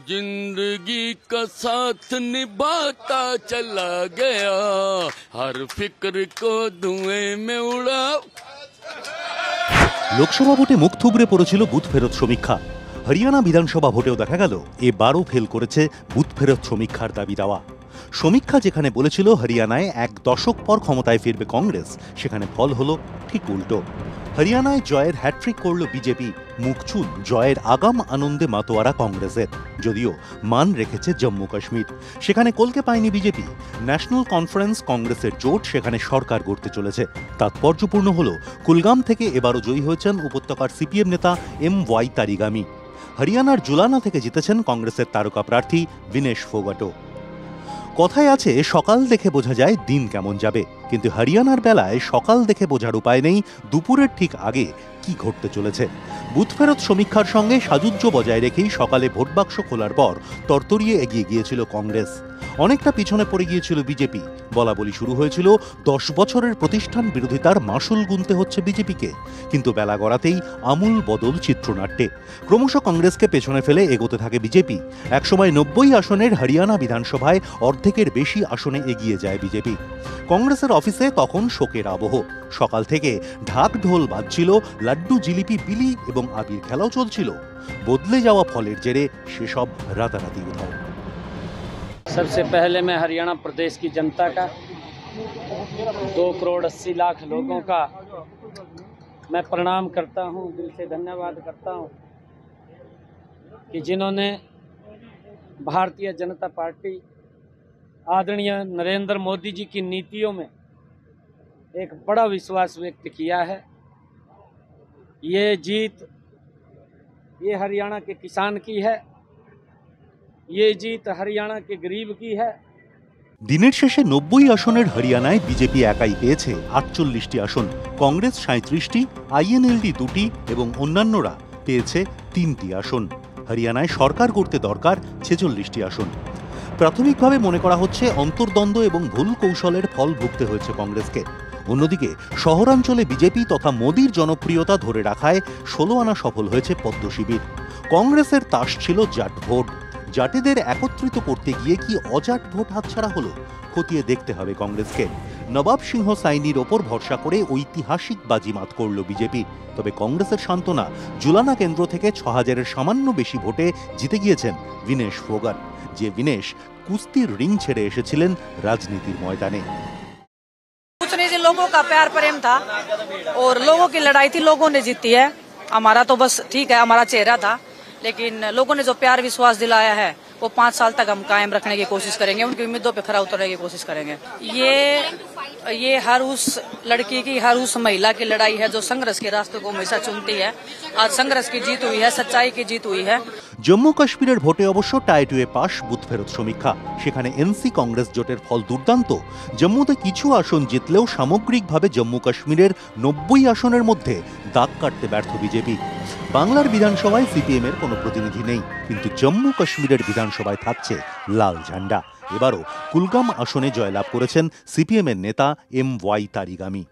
जिंदगी का साथ निभाता चला गया, हर फिक्र को धुएं में उड़ा। লোকসভা ভোটে মুখ থুবড়ে পড়েছিল বুথ ফেরত সমীক্ষা। হরিয়ানা বিধানসভা ভোটেও দেখা গেল এবারও ফেল করেছে বুথ ফেরত সমীক্ষার দাবি দেওয়া। সমীক্ষা যেখানে বলেছিল হরিয়ানায় এক দশক পর ক্ষমতায় ফিরবে কংগ্রেস, সেখানে ফল হলো ঠিক উল্টো। হরিয়ানায় জয়ের হ্যাট্রিক করল বিজেপি, মুখচুন জয়ের আগাম আনন্দে মাতোয়ারা কংগ্রেসের। যদিও মান রেখেছে জম্মু কাশ্মীর, সেখানে কলকে পায়নি বিজেপি। ন্যাশনাল কনফারেন্স কংগ্রেসের জোট সেখানে সরকার গড়তে চলেছে। তাৎপর্যপূর্ণ হল কুলগাম থেকে এবারও জয়ী হয়েছেন উপত্যকার সিপিএম নেতা MY তারিগামি। হরিয়ানার জুলানা থেকে জিতেছেন কংগ্রেসের তারকা প্রার্থী বিনেশ ফোগাটো। কথায় আছে সকাল দেখে বোঝা যায় দিন কেমন যাবে, কিন্তু হরিয়ানার বেলায় সকাল দেখে বোঝার উপায় নেই দুপুরের ঠিক আগে কি ঘটতে চলেছে। বুথ ফেরত সমীক্ষার সঙ্গে সাযুজ্য বজায় রেখেই সকালে ভোট বাক্স খোলার পর তরতরিয়ে এগিয়ে গিয়েছিল কংগ্রেস, অনেকটা পিছনে পড়ে গিয়েছিল বিজেপি। বলা বলি শুরু হয়েছিল 10 বছরের প্রতিষ্ঠান বিরোধিতার মাসুল গুনতে হচ্ছে বিজেপিকে, কিন্তু বেলা গড়াতেই আমূল বদল চিত্রনাট্যে। ক্রমশ কংগ্রেসকে পেছনে ফেলে এগোতে থাকে বিজেপি। একসময় 90 আসনের হরিয়ানা বিধানসভায় অর্ধেকের বেশি আসনে এগিয়ে যায় বিজেপি। কংগ্রেসের অফিসে তখন শোকের আবহ। সকাল থেকে ঢাক ঢোল বাজছিল, লাড্ডু জিলিপি বিলি এবং আবির খেলাও চলছিল। বদলে যাওয়া ফলের জেরে সেসব রাতারাতি উধাও। सबसे पहले मैं हरियाणा प्रदेश की जनता का 2 करोड़ 80 लाख लोगों का मैं प्रणाम करता हूं, दिल से धन्यवाद करता हूं कि जिन्होंने भारतीय जनता पार्टी आदरणीय नरेंद्र मोदी जी की नीतियों में एक बड़ा विश्वास व्यक्त किया है। ये जीत ये हरियाणा के किसान की है, ये जीत हरियाणा के गरीब की है। দিনের শেষে 90 আসনের হরিয়ানায় বিজেপি একাই পেয়েছে 48টি আসন, কংগ্রেস 37টি, INLD 2টি এবং অন্যান্যরা পেয়েছে 3টি আসন। হরিয়ানায় সরকার করতে দরকার 46টি আসন। প্রাথমিকভাবে মনে করা হচ্ছে অন্তর্দ্বন্দ্ব এবং ভুল কৌশলের ফল ভুগতে হয়েছে কংগ্রেসকে। অন্যদিকে শহরাঞ্চলে বিজেপি তথা মোদির জনপ্রিয়তা ধরে রাখায় 16 আনা সফল হয়েছে পদ্ম শিবির। কংগ্রেসের তাস ছিল জাট ভোট। জাটেদের একত্রিত করতে গিয়ে কি অজাট ভোট হাতছাড়া হলো, খতিয়ে দেখতে হবে কংগ্রেসকে। নবাব সিংহ সাইনির ওপর ভরসা করে ঐতিহাসিক বাজিমাত করল বিজেপি। তবে কংগ্রেসের সান্ত্বনা, জুলানা কেন্দ্র থেকে 6000-এর সামান্য বেশি ভোটে জিতে গিয়েছেন বিনেশ ফোগাট, যে বিনেশ কুস্তির রিং ছেড়ে এসেছিলেন রাজনীতির ময়দানে। लोगों का प्यार प्रेम था और लोगों की लड़ाई थी, लोगों ने जीती है। हमारा तो बस ठीक है, हमारा चेहरा था, लेकिन लोगों ने जो प्यार विश्वास दिलाया है वो 5 साल तक हम कायम रखने की कोशिश करेंगे, उनकी उम्मीदों पे खरा उतरने की कोशिश करेंगे। ये हर उस लड़की की, हर उस महिला की लड़ाई है जो संघर्ष के रास्ते को हमेशा चुनती है। आज संघर्ष की जीत हुई है, सच्चाई की जीत हुई है। জম্মু কাশ্মীরের ভোটে অবশ্য টাইটুয়ে পাশ বুথ ফেরত সমীক্ষা। সেখানে এনসি কংগ্রেস জোটের ফল দুর্দান্ত। জম্মুতে কিছু আসন জিতলেও সামগ্রিকভাবে জম্মু কাশ্মীরের 90 আসনের মধ্যে দাগ কাটতে ব্যর্থ বিজেপি। বাংলার বিধানসভায় সিপিএম এর কোনো প্রতিনিধি নেই, কিন্তু জম্মু কাশ্মীরের বিধানসভায় থাকছে লাল ঝান্ডা। এবারও কুলগাম আসনে জয়লাভ করেছেন সিপিএম এর নেতা MY তারিগামি।